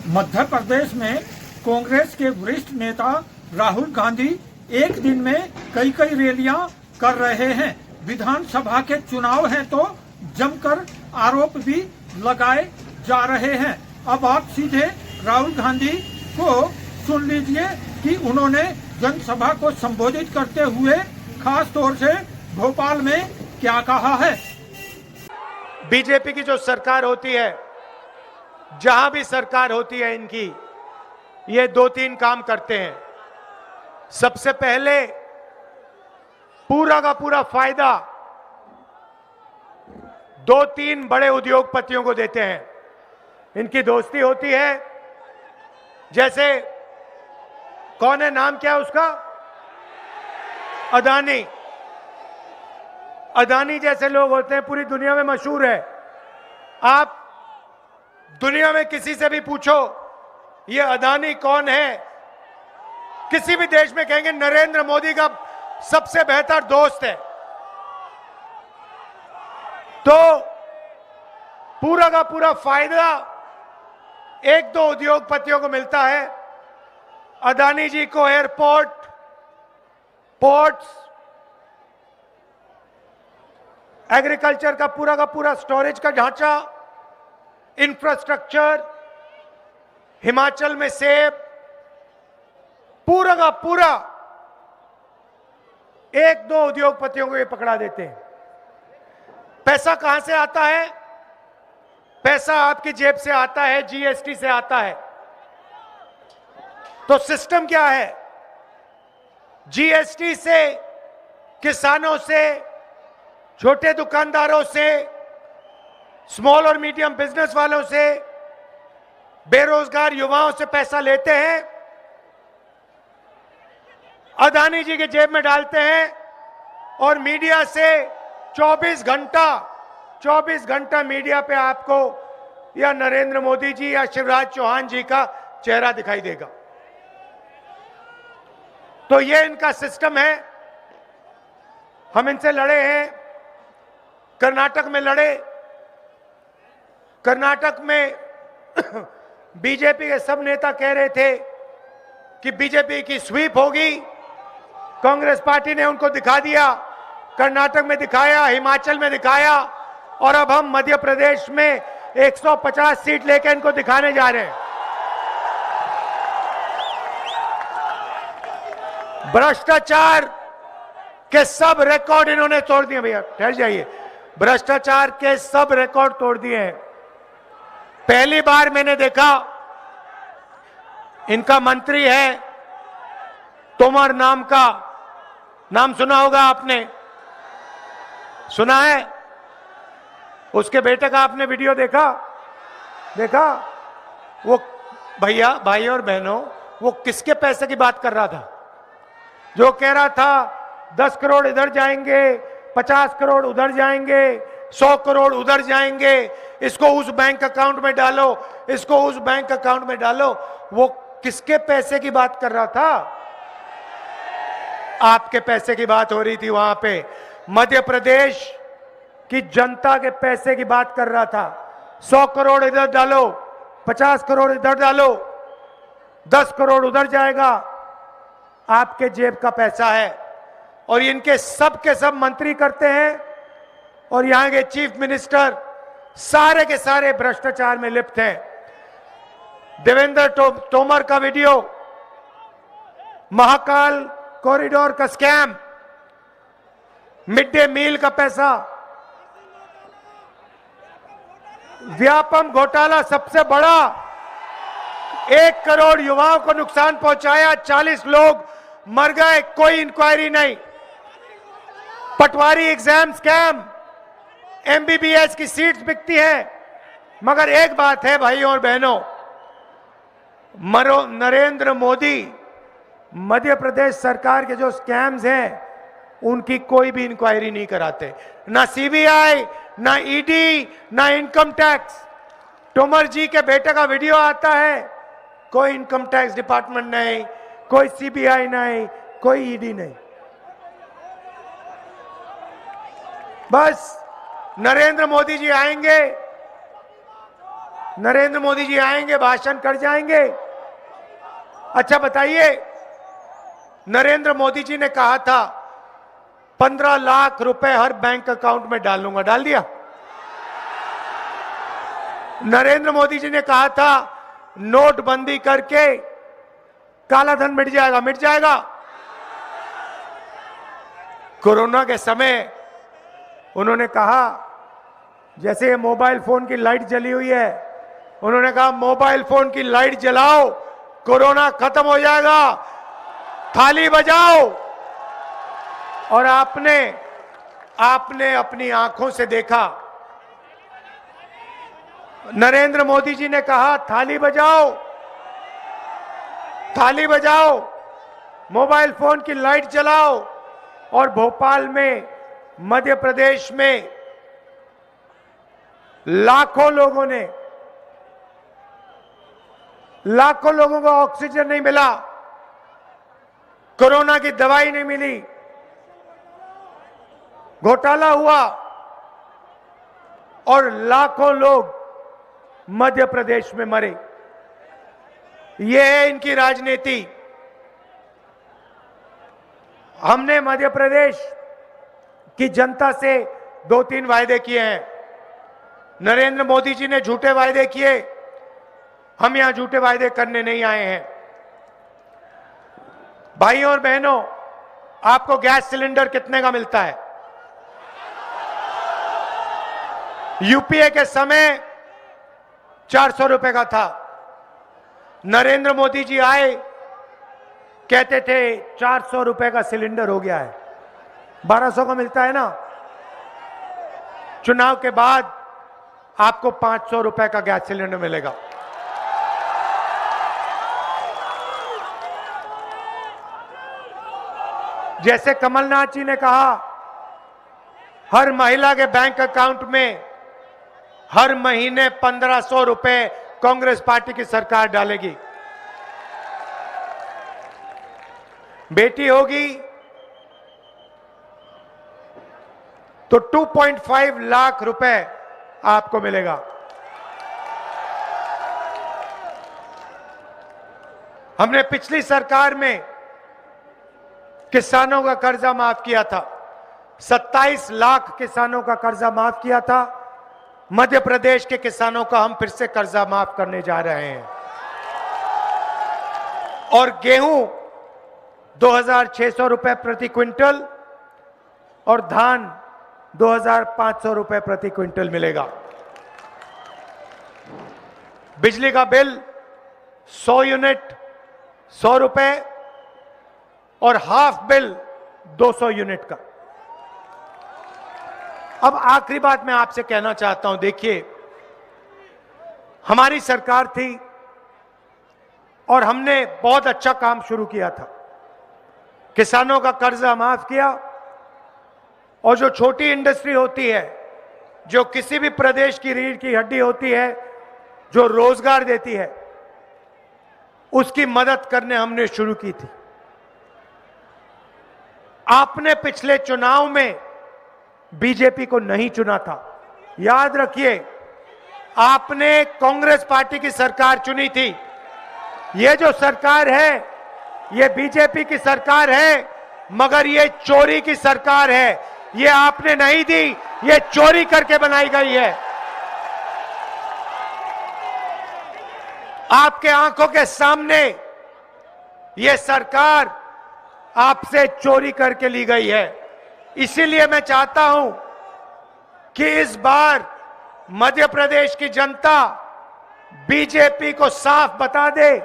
मध्य प्रदेश में कांग्रेस के वरिष्ठ नेता राहुल गांधी एक दिन में कई कई रैलियां कर रहे हैं। विधानसभा के चुनाव हैं तो जमकर आरोप भी लगाए जा रहे हैं। अब आप सीधे राहुल गांधी को सुन लीजिए कि उन्होंने जनसभा को संबोधित करते हुए खास तौर से भोपाल में क्या कहा है। बीजेपी की जो सरकार होती है, जहां भी सरकार होती है, इनकी ये दो तीन काम करते हैं। सबसे पहले पूरा का पूरा फायदा दो तीन बड़े उद्योगपतियों को देते हैं। इनकी दोस्ती होती है, जैसे कौन है, नाम क्या है उसका, अदानी। अदानी जैसे लोग होते हैं, पूरी दुनिया में मशहूर है। आप दुनिया में किसी से भी पूछो ये अदानी कौन है, किसी भी देश में कहेंगे नरेंद्र मोदी का सबसे बेहतर दोस्त है। तो पूरा का पूरा फायदा एक दो उद्योगपतियों को मिलता है। अदानी जी को एयरपोर्ट, पोर्ट्स, एग्रीकल्चर का पूरा स्टोरेज का ढांचा, इंफ्रास्ट्रक्चर, हिमाचल में सेब, पूरा का पूरा एक दो उद्योगपतियों को ये पकड़ा देते हैं। पैसा कहां से आता है? पैसा आपकी जेब से आता है, जीएसटी से आता है। तो सिस्टम क्या है? जीएसटी से किसानों से, छोटे दुकानदारों से, स्मॉल और मीडियम बिजनेस वालों से, बेरोजगार युवाओं से पैसा लेते हैं, अदानी जी की जेब में डालते हैं और मीडिया से 24 घंटा मीडिया पे आपको या नरेंद्र मोदी जी या शिवराज चौहान जी का चेहरा दिखाई देगा। तो ये इनका सिस्टम है। हम इनसे लड़े हैं, कर्नाटक में लड़े। कर्नाटक में बीजेपी के सब नेता कह रहे थे कि बीजेपी की स्वीप होगी। कांग्रेस पार्टी ने उनको दिखा दिया, कर्नाटक में दिखाया, हिमाचल में दिखाया, और अब हम मध्य प्रदेश में 150 सीट लेकर इनको दिखाने जा रहे हैं। भ्रष्टाचार के सब रिकॉर्ड इन्होंने तोड़ दिए। भैया ठहर जाइए। भ्रष्टाचार के सब रिकॉर्ड तोड़ दिए हैं। पहली बार मैंने देखा, इनका मंत्री है तोमर नाम का, नाम सुना होगा आपने, सुना है? उसके बेटे का आपने वीडियो देखा? वो भैया, भाई और बहनों, वो किसके पैसे की बात कर रहा था? जो कह रहा था 10 करोड़ इधर जाएंगे, 50 करोड़ उधर जाएंगे, 100 करोड़ उधर जाएंगे, इसको उस बैंक अकाउंट में डालो, इसको उस बैंक अकाउंट में डालो। वो किसके पैसे की बात कर रहा था? आपके पैसे की बात हो रही थी वहां पे। मध्य प्रदेश की जनता के पैसे की बात कर रहा था। 100 करोड़ इधर डालो, 50 करोड़ इधर डालो, 10 करोड़ उधर जाएगा। आपके जेब का पैसा है। और इनके सब के सब मंत्री करते हैं, और यहां के चीफ मिनिस्टर सारे के सारे भ्रष्टाचार में लिप्त हैं। देवेंद्र तोमर का वीडियो, महाकाल कॉरिडोर का स्कैम, मिड डे मील का पैसा, व्यापम घोटाला सबसे बड़ा, 1 करोड़ युवाओं को नुकसान पहुंचाया, 40 लोग मर गए, कोई इंक्वायरी नहीं। पटवारी एग्जाम स्कैम, एमबीबीएस की सीट्स बिकती है। मगर एक बात है भाइयों और बहनों, नरेंद्र मोदी मध्य प्रदेश सरकार के जो स्कैम्स हैं उनकी कोई भी इंक्वायरी नहीं कराते। ना सीबीआई, ना ईडी, ना इनकम टैक्स। तोमर जी के बेटे का वीडियो आता है, कोई इनकम टैक्स डिपार्टमेंट नहीं, कोई सीबीआई नहीं, कोई ईडी नहीं। बस नरेंद्र मोदी जी आएंगे, नरेंद्र मोदी जी आएंगे, भाषण कर जाएंगे। अच्छा बताइए, नरेंद्र मोदी जी ने कहा था 15 लाख रुपए हर बैंक अकाउंट में डालूंगा, डाल दिया? नरेंद्र मोदी जी ने कहा था नोटबंदी करके काला धन मिट जाएगा, मिट जाएगा? कोरोना के समय उन्होंने कहा, जैसे ये मोबाइल फोन की लाइट जली हुई है, उन्होंने कहा मोबाइल फोन की लाइट जलाओ, कोरोना खत्म हो जाएगा, थाली बजाओ। और आपने अपनी आंखों से देखा, नरेंद्र मोदी जी ने कहा थाली बजाओ, थाली बजाओ, मोबाइल फोन की लाइट जलाओ। और भोपाल में, मध्य प्रदेश में लाखों लोगों को ऑक्सीजन नहीं मिला, कोरोना की दवाई नहीं मिली, घोटाला हुआ और लाखों लोग मध्य प्रदेश में मरे। यह है इनकी राजनीति। हमने मध्य प्रदेश की जनता से 2-3 वायदे किए हैं। नरेंद्र मोदी जी ने झूठे वायदे किए, हम यहां झूठे वायदे करने नहीं आए हैं। भाइयों और बहनों, आपको गैस सिलेंडर कितने का मिलता है? यूपीए के समय 400 रुपए का था। नरेंद्र मोदी जी आए, कहते थे 400 रुपए का सिलेंडर हो गया है, 1200 का मिलता है ना। चुनाव के बाद आपको 500 रुपए का गैस सिलेंडर मिलेगा। जैसे कमलनाथ जी ने कहा, हर महिला के बैंक अकाउंट में हर महीने 1500 रुपए कांग्रेस पार्टी की सरकार डालेगी। बेटी होगी तो 2.5 लाख रुपए आपको मिलेगा। हमने पिछली सरकार में किसानों का कर्जा माफ किया था, 27 लाख किसानों का कर्जा माफ किया था। मध्य प्रदेश के किसानों का हम फिर से कर्जा माफ करने जा रहे हैं। और गेहूं 2600 रुपए प्रति क्विंटल और धान 2500 रुपए प्रति क्विंटल मिलेगा। बिजली का बिल 100 यूनिट 100 रुपए और हाफ बिल 200 यूनिट का। अब आखिरी बात मैं आपसे कहना चाहता हूं, देखिए, हमारी सरकार थी और हमने बहुत अच्छा काम शुरू किया था। किसानों का कर्जा माफ किया और जो छोटी इंडस्ट्री होती है, जो किसी भी प्रदेश की रीढ़ की हड्डी होती है, जो रोजगार देती है, उसकी मदद करने हमने शुरू की थी। आपने पिछले चुनाव में बीजेपी को नहीं चुना था, याद रखिए, आपने कांग्रेस पार्टी की सरकार चुनी थी। ये जो सरकार है, ये बीजेपी की सरकार है, मगर ये चोरी की सरकार है। ये आपने नहीं दी, ये चोरी करके बनाई गई है। आपके आंखों के सामने ये सरकार आपसे चोरी करके ली गई है। इसीलिए मैं चाहता हूं कि इस बार मध्य प्रदेश की जनता बीजेपी को साफ बता दे,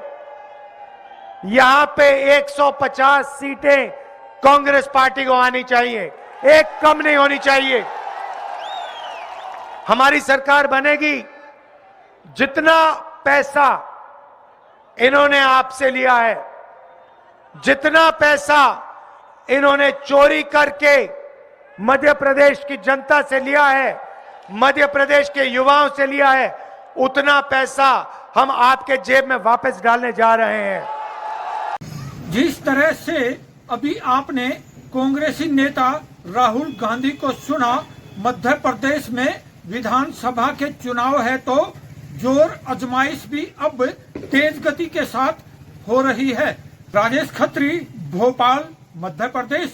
यहां पे 150 सीटें कांग्रेस पार्टी को आनी चाहिए, एक कम नहीं होनी चाहिए। हमारी सरकार बनेगी। जितना पैसा इन्होंने आपसे लिया है, जितना पैसा इन्होंने चोरी करके मध्य प्रदेश की जनता से लिया है, मध्य प्रदेश के युवाओं से लिया है, उतना पैसा हम आपके जेब में वापस डालने जा रहे हैं। जिस तरह से अभी आपने कांग्रेसी नेता राहुल गांधी को सुना, मध्य प्रदेश में विधानसभा के चुनाव है तो जोर आजमाइश भी अब तेज गति के साथ हो रही है। राजेश खत्री, भोपाल, मध्य प्रदेश।